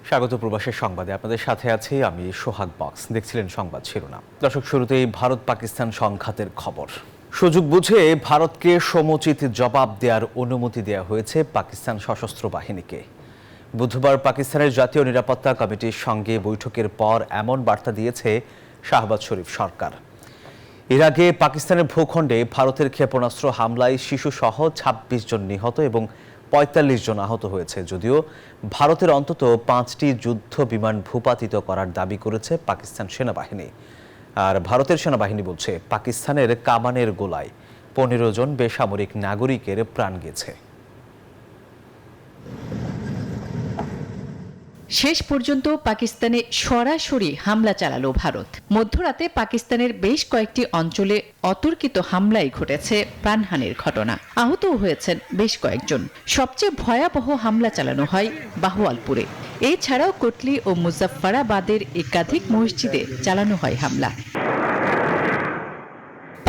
স্বাগত প্রবাসের সংবাদে আপনাদের সাথে আছি আমি সোহাগ বক্স। দেখছিলেন সংবাদ শিরোনাম। দর্শক, শুরুতেই ভারত পাকিস্তান সংঘাতের খবর। সুযোগ বুঝে ভারতকে সমুচিত জবাব দেওয়ার অনুমতি দেওয়া হয়েছে পাকিস্তান সশস্ত্র বাহিনীকে। বুধবার পাকিস্তানের জাতীয় নিরাপত্তা কমিটির সঙ্গে বৈঠকের পর এমন বার্তা দিয়েছে শাহবাজ শরীফ সরকার। এর আগে পাকিস্তানের ভূখণ্ডে ভারতের ক্ষেপণাস্ত্র হামলায় শিশুসহ ২৬ জন নিহত এবং ৪৫ জন আহত হয়েছে। যদিও ভারতের অন্তত ৫টি যুদ্ধ বিমান ভূপাতিত করার দাবি করেছে পাকিস্তান সেনাবাহিনী। আর ভারতের সেনাবাহিনী বলছে পাকিস্তানের কামানের গোলায় ১৫ জন বেসামরিক নাগরিকের প্রাণ গেছে। শেষ পর্যন্ত পাকিস্তানে সরাসরি হামলা চালালো ভারত। মধ্যরাতে পাকিস্তানের বেশ কয়েকটি অঞ্চলে অতর্কিত হামলায় ঘটেছে প্রাণহানির ঘটনা। আহতও হয়েছেন বেশ কয়েকজন। সবচেয়ে ভয়াবহ হামলা চালানো হয় বাহওয়ালপুরে। এছাড়াও কোটলি ও মুজাফফরাবাদের একাধিক মসজিদে চালানো হয় হামলা।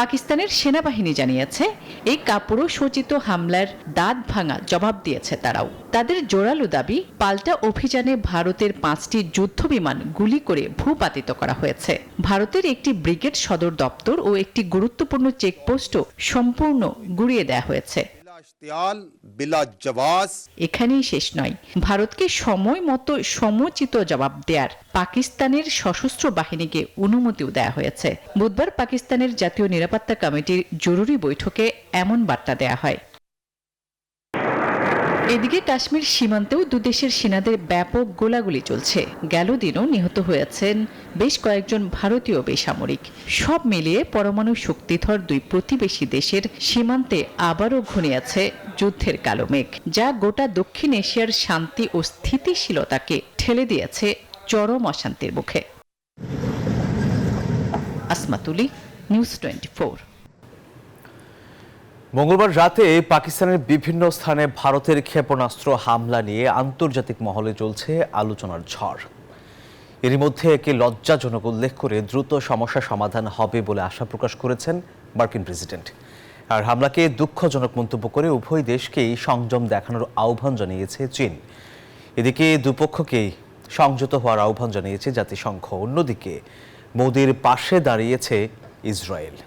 পাকিস্তানের সেনাবাহিনী জানিয়েছে এই কাপুরুষ সূচিত হামলার দাঁত ভাঙা জবাব দিয়েছে তারাও। তাদের জোরালো দাবি, পাল্টা অভিযানে ভারতের ৫টি যুদ্ধবিমান গুলি করে ভূপাতিত করা হয়েছে। ভারতের একটি ব্রিগেড সদর দপ্তর ও একটি গুরুত্বপূর্ণ চেকপোস্টও সম্পূর্ণ গুড়িয়ে দেওয়া হয়েছে। এখানেই শেষ নয়, ভারতকে সময় মতো সমুচিত জবাব দেওয়ার পাকিস্তানের সশস্ত্র বাহিনীকে অনুমতিও দেওয়া হয়েছে। বুধবার পাকিস্তানের জাতীয় নিরাপত্তা কমিটির জরুরি বৈঠকে এমন বার্তা দেওয়া হয়। এদিকে কাশ্মীর সীমান্তেও দুদেশের সেনাদের ব্যাপক গোলাগুলি চলছে। গেল দিনও নিহত হয়েছেন বেশ কয়েকজন ভারতীয় বেসামরিক। সব মিলিয়ে পরমাণু শক্তিধর দুই প্রতিবেশী দেশের সীমান্তে আবারও ঘনিয়েছে যুদ্ধের কালো মেঘ, যা গোটা দক্ষিণ এশিয়ার শান্তি ও স্থিতিশীলতাকে ঠেলে দিয়েছে চরম অশান্তির মুখে। আসমাতুলি, নিউজ 24। মঙ্গলবার রাতে পাকিস্তানের বিভিন্ন স্থানে ভারতের ক্ষেপণাস্ত্র হামলা নিয়ে আন্তর্জাতিক মহলে চলছে আলোচনার ঝড়। এরই মধ্যে একে লজ্জাজনক উল্লেখ করে দ্রুত সমস্যা সমাধান হবে বলে আশা প্রকাশ করেছেন মার্কিন প্রেসিডেন্ট। আর হামলাকে দুঃখজনক মন্তব্য করে উভয় দেশকেই সংযম দেখানোর আহ্বান জানিয়েছে চীন। এদিকে দুপক্ষকেই সংযত হওয়ার আহ্বান জানিয়েছে জাতিসংঘ। অন্যদিকে মোদির পাশে দাঁড়িয়েছে ইসরায়েল।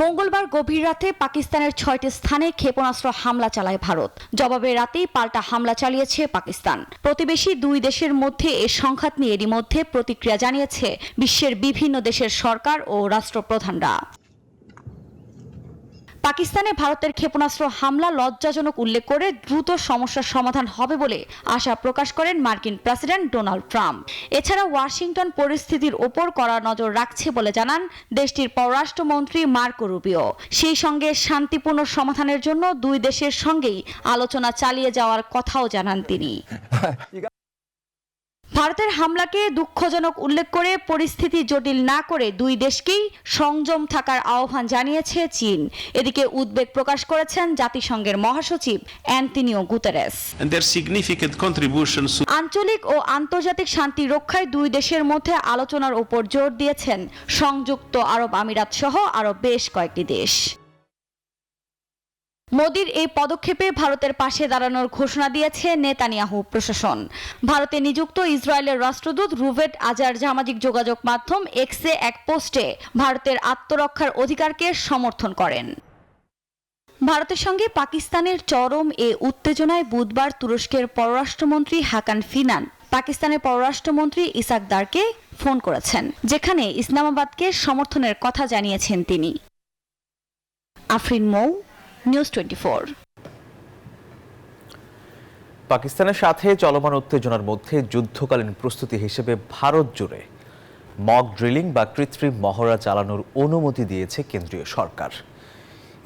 মঙ্গলবার গভীর রাতে পাকিস্তানের ৬টি স্থানে ক্ষেপণাস্ত্র হামলা চালায় ভারত। জবাবে রাতেই পাল্টা হামলা চালিয়েছে পাকিস্তান। প্রতিবেশী দুই দেশের মধ্যে এ সংঘাত নিয়ে এরই মধ্যে প্রতিক্রিয়া জানিয়েছে বিশ্বের বিভিন্ন দেশের সরকার ও রাষ্ট্রপ্রধানরা। পাকিস্তানে ভারতের ক্ষেপণাস্ত্র হামলা লজ্জাজনক উল্লেখ করে দ্রুত সমস্যার সমাধান হবে বলে আশা প্রকাশ করেন মার্কিন প্রেসিডেন্ট ডোনাল্ড ট্রাম্প। এছাড়া ওয়াশিংটন পরিস্থিতির ওপর কড়া নজর রাখছে বলে জানান দেশটির পররাষ্ট্রমন্ত্রী মার্কো রুবিও। সেই সঙ্গে শান্তিপূর্ণ সমাধানের জন্য দুই দেশের সঙ্গেই আলোচনা চালিয়ে যাওয়ার কথাও জানান তিনি। ভারতের হামলাকে দুঃখজনক উল্লেখ করে পরিস্থিতি জটিল না করে দুই দেশকেই সংযম থাকার আহ্বান জানিয়েছে চীন। এদিকে উদ্বেগ প্রকাশ করেছেন জাতিসংঘের মহাসচিব অ্যান্টনিও গুতেরেস। আঞ্চলিক ও আন্তর্জাতিক শান্তি রক্ষায় দুই দেশের মধ্যে আলোচনার উপর জোর দিয়েছেন সংযুক্ত আরব আমিরাত সহ আরও বেশ কয়েকটি দেশ। মোদির এই পদক্ষেপে ভারতের পাশে দাঁড়ানোর ঘোষণা দিয়েছে নেতানিয়াহু প্রশাসন। ভারতে নিযুক্ত ইসরায়েলের রাষ্ট্রদূত রুভেট আজার সামাজিক যোগাযোগ মাধ্যম এক্সে এক পোস্টে ভারতের আত্মরক্ষার অধিকারকে সমর্থন করেন। ভারতের সঙ্গে পাকিস্তানের চরম এ উত্তেজনায় বুধবার তুরস্কের পররাষ্ট্রমন্ত্রী হাকান ফিনান পাকিস্তানের পররাষ্ট্রমন্ত্রী ইসাক দারকে ফোন করেছেন, যেখানে ইসলামাবাদকে সমর্থনের কথা জানিয়েছেন তিনি। আফরিন মৌ, নিউজ 24। পাকিস্তানের সাথে চলমান উত্তেজনার মধ্যে যুদ্ধকালীন প্রস্তুতি হিসেবে ভারত জুড়ে মক ড্রিলিং বা কৃত্রিম মহড়া চালানোর অনুমতি দিয়েছে কেন্দ্রীয় সরকার।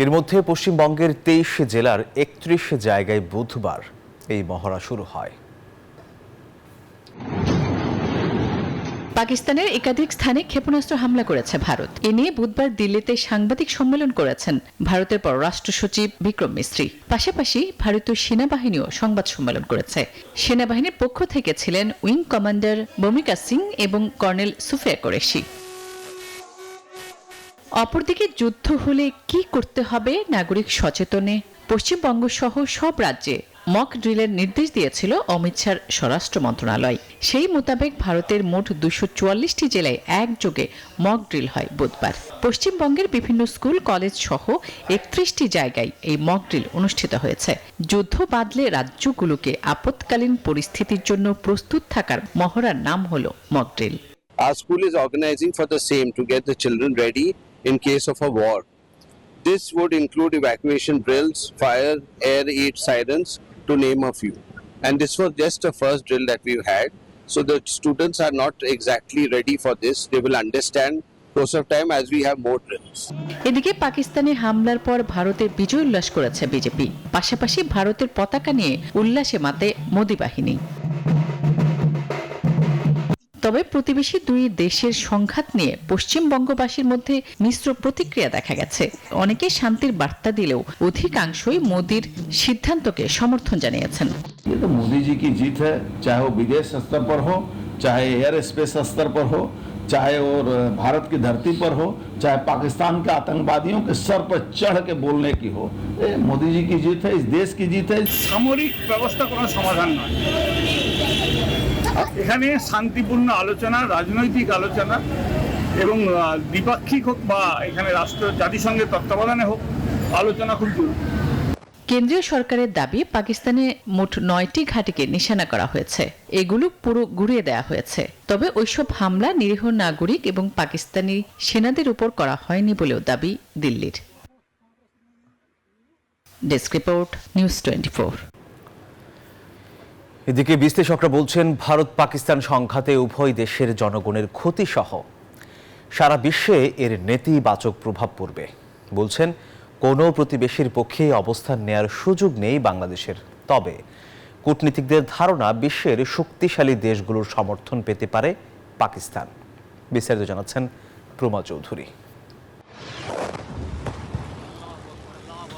এর মধ্যে পশ্চিমবঙ্গের ২৩ জেলার ৩১ জায়গায় বুধবার এই মহড়া শুরু হয়। পাকিস্তানের একাধিক স্থানে ক্ষেপণাস্ত্র হামলা করেছে ভারত। এ নিয়ে বুধবার দিল্লিতে সাংবাদিক সম্মেলন করেছেন ভারতের পররাষ্ট্র সচিব বিক্রম মিস্ত্রি। পাশাপাশি ভারতীয় সেনাবাহিনীও সংবাদ সম্মেলন করেছে। সেনাবাহিনীর পক্ষ থেকে ছিলেন উইং কমান্ডার ভূমিকা সিং এবং কর্নেল সুফিয়া কোরেশি। অপরদিকে যুদ্ধ হলে কি করতে হবে নাগরিক সচেতনে পশ্চিমবঙ্গ সহ সব রাজ্যে মক ড্রিলের নির্দেশ দিয়েছিল অমিত শাহর স্বরাষ্ট্র মন্ত্রণালয়। সেই মোতাবেক ভারতের মোট 244টি জেলায় একযোগে মক ড্রিল হয় বুধবার। পশ্চিমবঙ্গের বিভিন্ন স্কুল কলেজ সহ 31টি জায়গায় এই মক ড্রিল অনুষ্ঠিত হয়েছে। যুদ্ধ বাঁধলে রাজ্যগুলোকে আপৎকালীন পরিস্থিতির জন্য প্রস্তুত থাকার মহড়ার নাম হলো mock drill. Our school is organizing for the same to get the children ready in case of a war. This would include evacuation drills, fire, air aid sirens, to name a few. And this was just the first drill that we've had. So the students are not exactly ready for this. They will understand course of time as we have more drills. এদিকে পাকিস্তানি হামলার পর ভারতের বিজয় উল্লাস করেছে BJP. পাশাপাশি ভারতের পতাকা নিয়ে উল্লাসে মাতে মোদি বাহিনী। তবে প্রতিবেশী দুই দেশের সংঘাত নিয়ে পশ্চিমবঙ্গবাসীর মধ্যে মিশ্র প্রতিক্রিয়া দেখা গেছে। অনেকে শান্তির বার্তা দিলেও অধিকাংশই মোদির সিদ্ধান্তকে সমর্থন জানিয়েছেন। ये तो मोदी जी की जीत है, चाहे वो विदेश स्तर पर हो, चाहे एयर स्पेस स्तर पर हो, चाहे और भारत की धरती पर हो, चाहे पाकिस्तान के आतंकवादियों के सर पर चढ़ के बोलने की हो। ये मोदी जी की जीत है, इस देश की जीत है। সামরিক ব্যবস্থা কোনো সমাধান নয়। এখানে শান্তিপূর্ণ আলোচনা, রাজনৈতিক আলোচনা এবং দ্বিপাক্ষিক হোক বা এখানে জাতিসংঘের তত্ত্বাবধানে হোক, আলোচনা খুব জরুরি। কেন্দ্রীয় সরকারের দাবি, পাকিস্তানে মোট 9টি ঘাঁটিকে নিশানা করা হয়েছে। এগুলো পুরো গুড়িয়ে দেওয়া হয়েছে। তবে ওইসব হামলা নিরীহ নাগরিক এবং পাকিস্তানি সেনাদের উপর করা হয়নি বলেও দাবি দিল্লির। Desk report, news 24। এদিকে বিশ্লেষকরা বলছেন, ভারত পাকিস্তান সংঘাতে উভয় দেশের জনগণের ক্ষতি সহ সারা বিশ্বে এর নেতিবাচক প্রভাব পড়বে। বলছেন, কোনো প্রতিবেশীর পক্ষে অবস্থান নেয়ার সুযোগ নেই বাংলাদেশের। তবে কূটনীতিকদের ধারণা, বিশ্বের শক্তিশালী দেশগুলোর সমর্থন পেতে পারে পাকিস্তান। বিস্তারিত জানাচ্ছেন প্রমা চৌধুরী।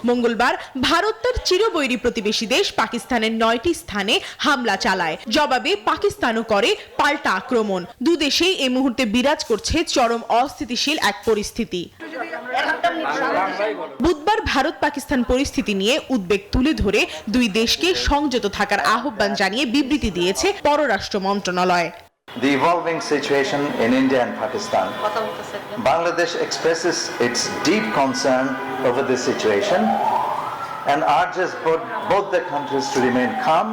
মঙ্গলবার ভারত তার চিরবৈরী প্রতিবেশী দেশ পাকিস্তানের 9টি স্থানে হামলা চালায়। জবাবে পাকিস্তানও করে পাল্টা আক্রমণ। দুদেশেই এই মুহূর্তে বিরাজ করছে চরম অস্থিতিশীল এক পরিস্থিতি। বুধবার ভারত পাকিস্তান পরিস্থিতি নিয়ে উদ্বেগ তুলে ধরে দুই দেশকে সংযত থাকার আহ্বান জানিয়ে বিবৃতি দিয়েছে পররাষ্ট্র মন্ত্রণালয়। The evolving situation in India and Pakistan. Bangladesh expresses its deep concern over this situation and urges both the countries to remain calm,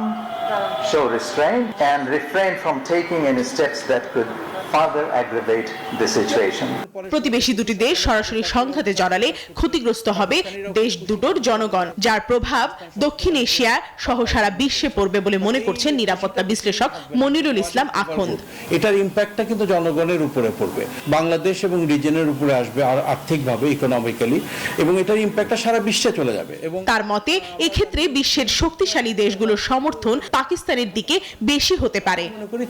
show restraint, and refrain from taking any steps that could further aggravate the situation. প্রতিবেশী দুটি দেশ সরাসরি সংঘাতে জড়ালে ক্ষতিগ্রস্ত হবে দেশ দুটোর জনগণ, যার প্রভাব দক্ষিণ এশিয়া সহ সারা বিশ্বে পড়বে বলে মনে করছেন নিরাপত্তা বিশ্লেষক মনিরুল ইসলাম আখন্দ। এটার ইম্প্যাক্টটা কিন্তু জনগণের উপরে পড়বে, বাংলাদেশ এবং রিজনের উপরে আসবে আর আর্থিকভাবে, ইকোনমিক্যালি, এবং এটার ইম্প্যাক্টটা সারা বিশ্বে চলে যাবে। এবং তার মতে এক্ষেত্রে বিশ্বের শক্তিশালী দেশগুলোর সমর্থন পাকিস্তানের দিকে বেশি হতে পারে।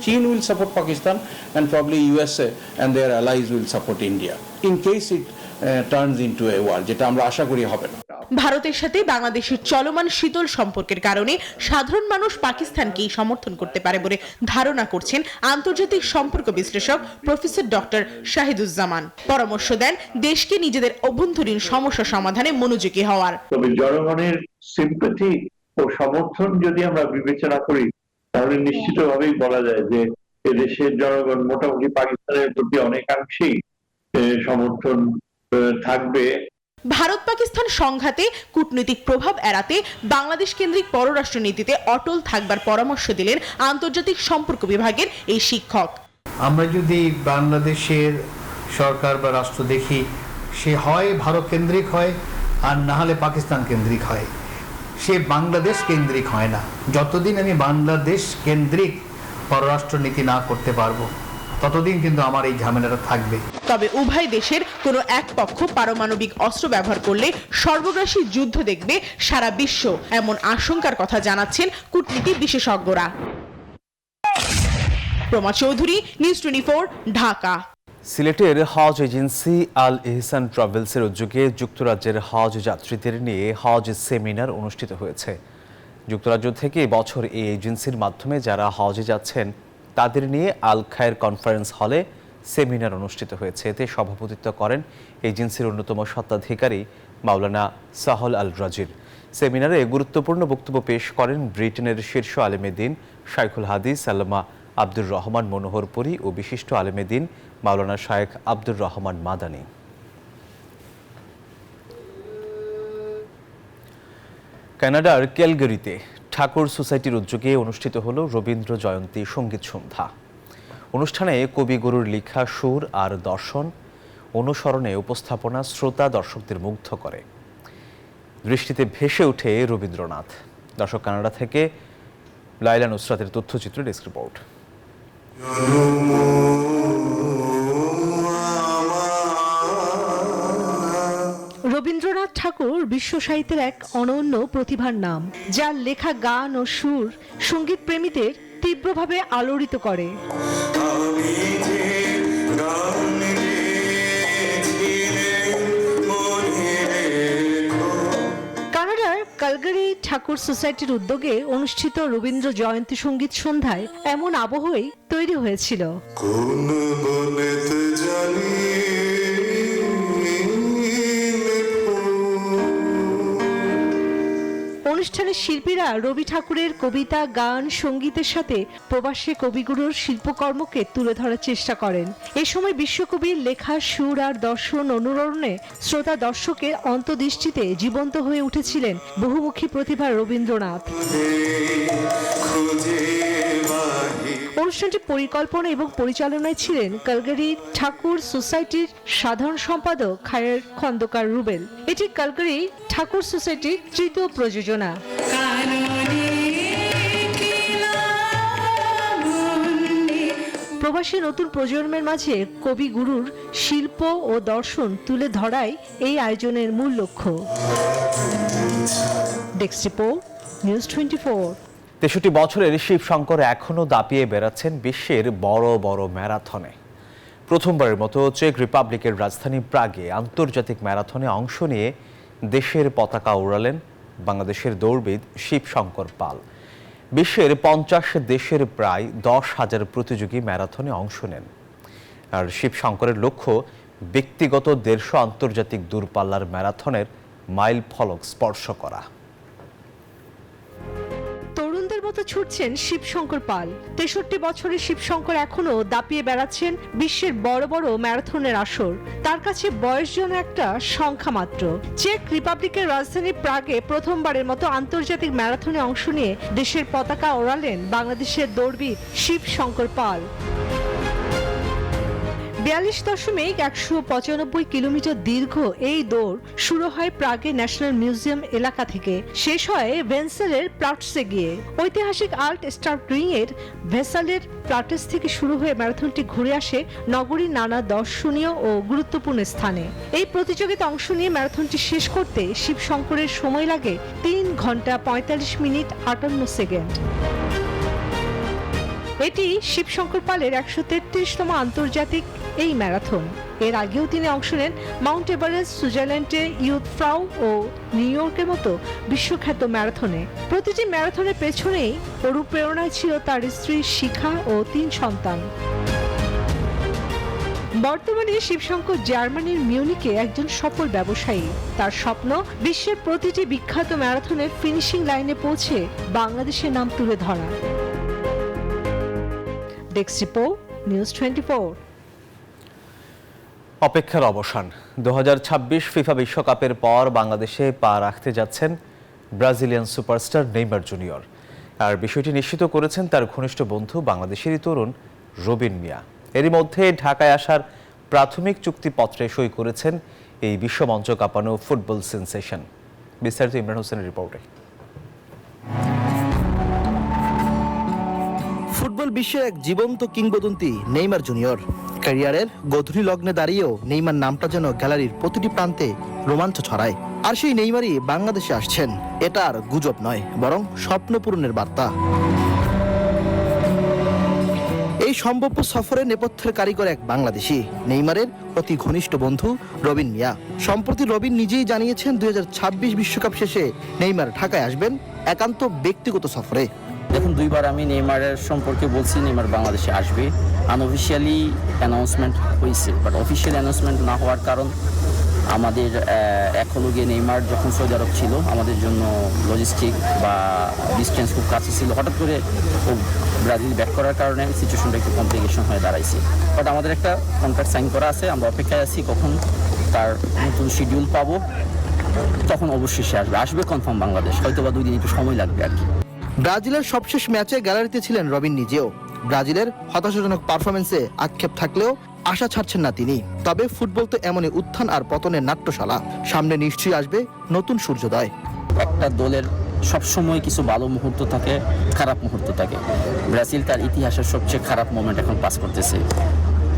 চীন will support Pakistan and probably USA and their allies will support India in case it turns into a war, যেটা আমরা আশা করি হবে না। ভারতের সাথে বাংলাদেশের চলমান শীতল সম্পর্কের কারণে সাধারণ মানুষ পাকিস্তানকেই সমর্থন করতে পারে বলে ধারণা করছেন আন্তর্জাতিক সম্পর্ক বিশ্লেষক প্রফেসর ডক্টর শাহিদুজ্জামান। পরামর্শ দেন দেশকে নিজেদের অভ্যন্তরীণ সমস্যা সমাধানে মনোযোগী হওয়ার। তবে জনগণের সিম্প্যাথি ও সমর্থন যদি আমরা বিবেচনা করি, তাহলে নিশ্চিতভাবেই বলা যায় যে এদেশের জনগণ মোটামুটি পাকিস্তানের প্রতি অনেকাংশেই সমর্থন থাকবে। ভারত পাকিস্তান সংঘাতে কূটনৈতিক প্রভাব এড়াতে বাংলাদেশ কেন্দ্রিক পররাষ্ট্র নীতিতে অটল থাকবার পরামর্শ দিলেন আন্তর্জাতিক সম্পর্ক বিভাগের এই শিক্ষক। আমরা যদি বাংলাদেশের সরকার বা রাষ্ট্র দেখি, সে হয় ভারত কেন্দ্রিক হয় আর না হলে পাকিস্তান কেন্দ্রিক হয়, সে বাংলাদেশ কেন্দ্রিক হয় না। যতদিন আমি বাংলাদেশ কেন্দ্রিক পররাষ্ট্র নীতি না করতে পারবো, ততদিন কিন্তু আমার এই ঝামেলাটা থাকবে। তবে উভয় দেশের কোনো এক পক্ষ পারমাণবিক অস্ত্র ব্যবহার করলে সর্বগ্রাসী যুদ্ধ দেখবে সারা বিশ্ব, এমন আশঙ্কার কথা জানাচ্ছেন কূটনীতি বিশেষজ্ঞরা। প্রমা চৌধুরী, নিউজ 24, ঢাকা। সিলেটের হজ এজেন্সি আল ইহসান ট্রাভেলসের উদ্যোগে যুক্তরাজ্যের হজ যাত্রীদের নিয়ে হজ সেমিনার অনুষ্ঠিত হয়েছে। যুক্তরাজ্য থেকে বছর এই এজেন্সির মাধ্যমে যারা হজে যাচ্ছেন তাদের নিয়ে আল খায়ের কনফারেন্স হলে সেমিনার অনুষ্ঠিত হয়েছে। এতে সভাপতিত্ব করেন এজেন্সির অন্যতম স্বত্বাধিকারী মাওলানা সাহল আল রাজির। সেমিনারে গুরুত্বপূর্ণ বক্তব্য পেশ করেন ব্রিটেনের শীর্ষ আলেমে দ্বীন শাইখুল হাদিস আল্লামা আব্দুর রহমান মনোহরপুরী ও বিশিষ্ট আলেমে দ্বীন মাওলানা শায়েখ আব্দুর রহমান মাদানী। কানাডার ক্যালগারিতে ঠাকুর সোসাইটির উদ্যোগে অনুষ্ঠিত হল রবীন্দ্র জয়ন্তী সঙ্গীত সন্ধ্যা। অনুষ্ঠানে কবিগুরুর লেখা সুর আর দর্শন অনুসরণে উপস্থাপনা শ্রোতা দর্শকদের মুগ্ধ করে। দৃষ্টিতে ভেসে ওঠে রবীন্দ্রনাথ। দর্শক কানাডা থেকে লাইলা নুসরাতের তথ্যচিত্র ডেস্ক রিপোর্ট। রবীন্দ্রনাথ ঠাকুর বিশ্ব সাহিত্যের এক অনন্য প্রতিভার নাম, যার লেখা গান ও সুর সঙ্গীত প্রেমীদের তীব্রভাবে আলোড়িত করে। কানাডার ক্যালগারি ঠাকুর সোসাইটির উদ্যোগে অনুষ্ঠিত রবীন্দ্র জয়ন্তী সঙ্গীত সন্ধ্যায় এমন আবহই তৈরি হয়েছিল। অনুষ্ঠানে শিল্পীরা রবি ঠাকুরের কবিতা, গান, সঙ্গীতের সাথে প্রবাসী কবিগুরুর শিল্পকর্মকে তুলে ধরার চেষ্টা করেন। এ সময় বিশ্বকবির লেখা সুর আর দর্শন অনুরণনে শ্রোতা দর্শকের অন্তর্দৃষ্টিতে জীবন্ত হয়ে উঠেছিলেন বহুমুখী প্রতিভা রবীন্দ্রনাথ। অনুষ্ঠানটি পরিকল্পনা এবং পরিচালনায় ছিলেন ক্যালগারি ঠাকুর সোসাইটির সাধারণ সম্পাদক খায়ের খন্দকার রুবেল। এটি ক্যালগারি ঠাকুর সোসাইটির তৃতীয় প্রযোজনা। প্রবাসী নতুন প্রজন্মের মাঝে কবিগুরুর শিল্প ও দর্শন তুলে ধরাই এই আয়োজনের মূল লক্ষ্য। Desk report, news 24। 63 বছরের শিবশঙ্কর এখনও দাপিয়ে বেড়াচ্ছেন বিশ্বের বড় বড় ম্যারাথনে। প্রথমবারের মতো চেক রিপাবলিকের রাজধানী প্রাগে আন্তর্জাতিক ম্যারাথনে অংশ নিয়ে দেশের পতাকা উড়ালেন বাংলাদেশের দৌড়বিদ শিবশঙ্কর পাল। বিশ্বের 50 দেশের প্রায় 10,000 প্রতিযোগী ম্যারাথনে অংশ নেন। আর শিবশঙ্করের লক্ষ্য ব্যক্তিগত 150 আন্তর্জাতিক দূরপাল্লার ম্যারাথনের মাইল ফলক স্পর্শ করা। তরুণদের মতো ছুটছেন শিবশঙ্কর পাল। 63 বছরের শিবশঙ্কর এখনো দাপিয়ে বেড়াচ্ছেন বিশ্বের বড় বড় ম্যারাথনের আসর। তার কাছে বয়স যেন একটা সংখ্যা মাত্র। চেক রিপাবলিকের রাজধানী প্রাগে প্রথমবারের মতো আন্তর্জাতিক ম্যারাথনে অংশ নিয়ে দেশের পতাকা ওড়ালেন বাংলাদেশের দৌড়বিদ শিবশঙ্কর পাল। 42.195 কিলোমিটার দীর্ঘ এই দৌড় শুরু হয় প্রাগে ন্যাশনাল মিউজিয়াম এলাকা থেকে, শেষ হয় ভেন্সেলের প্লাটসে গিয়ে। ঐতিহাসিক আল্ট স্টার্ট রিং এর ভেসালের প্লাটস থেকে শুরু হয়ে ম্যারাথনটি ঘুরে আসে নগরীর নানা দর্শনীয় ও গুরুত্বপূর্ণ স্থানে। এই প্রতিযোগিতা অংশ নিয়ে ম্যারাথনটি শেষ করতে শিবশঙ্করের সময় লাগে 3 ঘন্টা 45 মিনিট 58 সেকেন্ড। এটি শিবশঙ্কর পালের 133তম আন্তর্জাতিক এই ম্যারাথন। এর আগেও তিনি অংশ নেন মাউন্ট এভারেস্ট, সুইজারল্যান্ডে ইয়ুথ ফ্রাউ ও নিউ ইয়র্কের মতো বিশ্বখ্যাত ম্যারাথনে। প্রতিটি ম্যারাথনের পেছনেই অনুপ্রেরণায় ছিল তার স্ত্রী শিখা ও 3 সন্তান। বর্তমানে শিবশঙ্কর জার্মানির মিউনিকে একজন সফল ব্যবসায়ী। তার স্বপ্ন বিশ্বের প্রতিটি বিখ্যাত ম্যারাথনের ফিনিশিং লাইনে পৌঁছে বাংলাদেশের নাম তুলে ধরা। Desk report, news 24। অপেক্ষার অবসান। 2026 ফিফা বিশ্বকাপের পর বাংলাদেশে পা রাখতে যাচ্ছেন ব্রাজিলিয়ান সুপারস্টার নেইমার জুনিয়র। আর বিষয়টি নিশ্চিত করেছেন তার ঘনিষ্ঠ বন্ধু বাংলাদেশেরই তরুণ রবিন মিয়া। এরই মধ্যে ঢাকায় আসার প্রাথমিক চুক্তিপত্রে সই করেছেন এই বিশ্বমঞ্চ কাঁপানো ফুটবল সেন্সেশন। বিস্তারিত ইমরান হোসেনের রিপোর্টে। ফুটবল বিশ্বের এক জীবন্ত কিংবদন্তি নেইমার জুনিয়র। ক্যারিয়ারের গোধূলি লগ্নে দাঁড়িয়েও নেইমার নামটা যেন গ্যালারির প্রতিটি প্রান্তে রোমাঞ্চ ছড়ায়। আর সেই নেইমারই বাংলাদেশে আসছেন। এটা আর গুজব নয়, বরং স্বপ্ন পূরণের বার্তা। এই সম্ভাব্য সফরের নেপথ্যের কারিগর এক বাংলাদেশি, নেইমারের অতি ঘনিষ্ঠ বন্ধু রবিন মিয়া। সম্প্রতি রবিন নিজেই জানিয়েছেন 2026 বিশ্বকাপ শেষে নেইমার ঢাকায় আসবেন একান্ত ব্যক্তিগত সফরে। দেখুন, 2বার আমি নেইমারের সম্পর্কে বলছি নেইমার বাংলাদেশে আসবে। আনঅফিশিয়ালি অ্যানাউন্সমেন্ট হয়েছে, বাট অফিশিয়াল অ্যানাউন্সমেন্ট না হওয়ার কারণ আমাদের এক হলো গিয়ে নেইমার যখন সৌদি আরব ছিল আমাদের জন্য লজিস্টিক বা ডিস্টেন্স খুব কাছে ছিল, হঠাৎ করে ও ব্রাজিল ব্যাক করার কারণে সিচুয়েশনটা একটু কমপ্লিকেশন হয়ে দাঁড়াইছে। বাট আমাদের একটা কন্ট্রাক্ট সাইন করা আছে, আমরা অপেক্ষায় আছি কখন তার নতুন শিডিউল পাবো, তখন অবশ্যই সে আসবে কনফার্ম বাংলাদেশ, হয়তো বা 2 দিন একটু সময় লাগবে আর কি। ব্রাজিলের সবশেষ ম্যাচে গ্যালারিতে ছিলেন রবিন নিজেও। ব্রাজিলের হতাশাজনক পারফরমেন্সে আক্ষেপ থাকলেও আশা ছাড়ছেন না তিনি। তবে ফুটবল তো এমনই উত্থান আর পতনের নাট্যশালা, সামনে নিশ্চয়ই আসবে নতুন সূর্যোদয়। একটা দলের সবসময় কিছু ভালো মুহূর্ত থাকে, খারাপ মুহূর্ত থাকে। ব্রাজিল তার ইতিহাসের সবচেয়ে খারাপ মোমেন্ট এখন পাস করতেছে।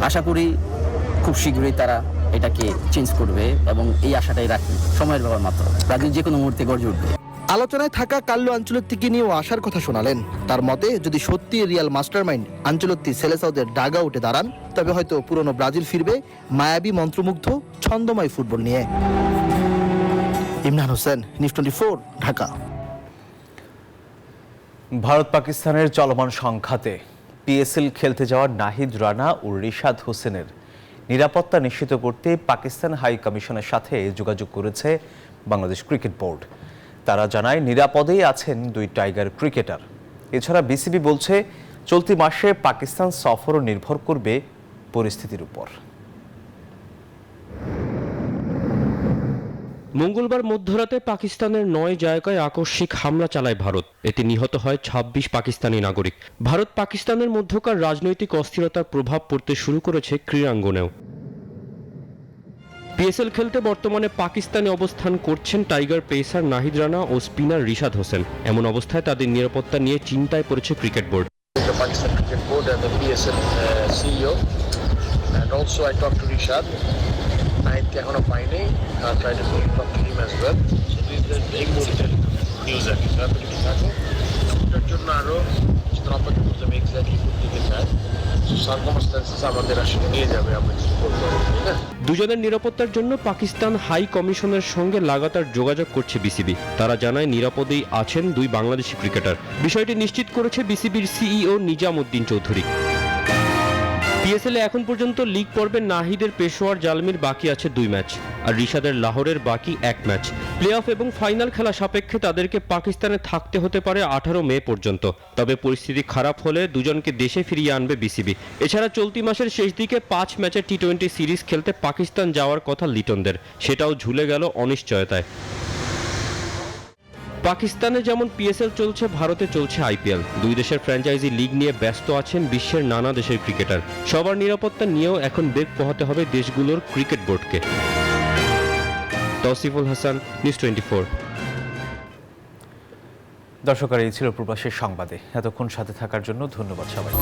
আশা করি খুব শীঘ্রই তারা এটাকে চেঞ্জ করবে এবং এই আশাটাই রাখি, সময়ের ব্যাপার মাত্র। ব্রাজিল যে কোনো মুহূর্তে গর্জে উঠবে। আলোচনায় থাকা কার্লো আঞ্চলত্তিকে নিয়েও আশার কথা শোনালেন। তার মতে যদি সত্যি রিয়াল মাস্টারমাইন্ড আঞ্চলত্তি সেলেসাওদের ডাগা উঠে দাঁড়ান, তবে হয়তো পুরনো ব্রাজিল ফিরবে মায়াবী মন্ত্রমুগ্ধ ছন্দময় ফুটবল নিয়ে। ইমরান হোসেন, নিউজ 24, ঢাকা। ভারত পাকিস্তানের চলমান সংঘাতে পিএসএল খেলতে যাওয়া নাহিদ রানা ও রিশাদ হোসেনের নিরাপত্তা নিশ্চিত করতে পাকিস্তান হাই কমিশনের সাথে যোগাযোগ করেছে বাংলাদেশ ক্রিকেট বোর্ড। তারা জানায় নিরাপদেই আছেন 2 টাইগার ক্রিকেটার। এছাড়া বিসিবি বলছে চলতি মাসে পাকিস্তান সফরও নির্ভর করবে পরিস্থিতির উপর। মঙ্গলবার মধ্যরাতে পাকিস্তানের 9 জায়গায় আকস্মিক হামলা চালায় ভারত। এতে নিহত হয় 26 পাকিস্তানি নাগরিক। ভারত পাকিস্তানের মধ্যকার রাজনৈতিক অস্থিরতার প্রভাব পড়তে শুরু করেছে ক্রীড়াঙ্গনেও। পিএসএল খেলতে বর্তমানে পাকিস্তানে অবস্থান করছেন টাইগার পেসার নাহিদ রানা ও স্পিনার রিশাদ হোসেন। এমন অবস্থায় তাদের নিরাপত্তা নিয়ে চিন্তায় পড়েছে cricket board. Pakistan Cricket Board and the PSL CEO, and also I talked to Rishad. Nahidke ekhano paini. I tried to talk to him as well. So this is the important news আর কি। তারপরে কি থাকে এটার জন্য আরো স্ট্রপেট করতে হবে exactly কোন দিকে যায়। সো সার্কামস্ট্যান্সেস আমাদের আসলে নিয়ে যাবে, আমরা কিছু করতে পারবো না। দুজনের নিরাপত্তার জন্য পাকিস্তান হাই কমিশনের সঙ্গে লাগাতার যোগাযোগ করছে বিসিবি। তারা জানায় নিরাপদেই আছেন 2 বাংলাদেশি ক্রিকেটার। বিষয়টি নিশ্চিত করেছে বিসিবির সিইও নিজামউদ্দিন চৌধুরী। পিএসএল এ এখন পর্যন্ত লিগ পর্বে নাহিদের পেশোয়ার জালমির বাকি আছে 2 ম্যাচ, আর রিশাদের লাহোরের বাকি 1 ম্যাচ। প্লে অফ এবং ফাইনাল খেলা সাপেক্ষে তাদেরকে পাকিস্তানে থাকতে হতে পারে 18 মে পর্যন্ত। তবে পরিস্থিতি খারাপ হলে দুজনকে দেশে ফিরিয়ে আনবে বিসিবি। এছাড়া চলতি মাসের শেষ দিকে 5 ম্যাচের টি20 সিরিজ খেলতে পাকিস্তান যাওয়ার কথা লিটনদের, সেটাও ঝুলে গেল অনিশ্চয়তায়। পাকিস্তানে যেমন পিএসএল চলছে, ভারতে চলছে আইপিএল। 2 দেশের ফ্র্যাঞ্চাইজি লিগ নিয়ে ব্যস্ত আছেন বিশ্বের নানা দেশের ক্রিকেটার। সবার নিরাপত্তা নিয়েও এখন বেগ পোহাতে হবে দেশগুলোর ক্রিকেট বোর্ডকে। তৌসিফুল হাসান, নিউজ 24। দর্শক, এই ছিল প্রবাসের সংবাদে। এতক্ষণ সাথে থাকার জন্য ধন্যবাদ সবাই।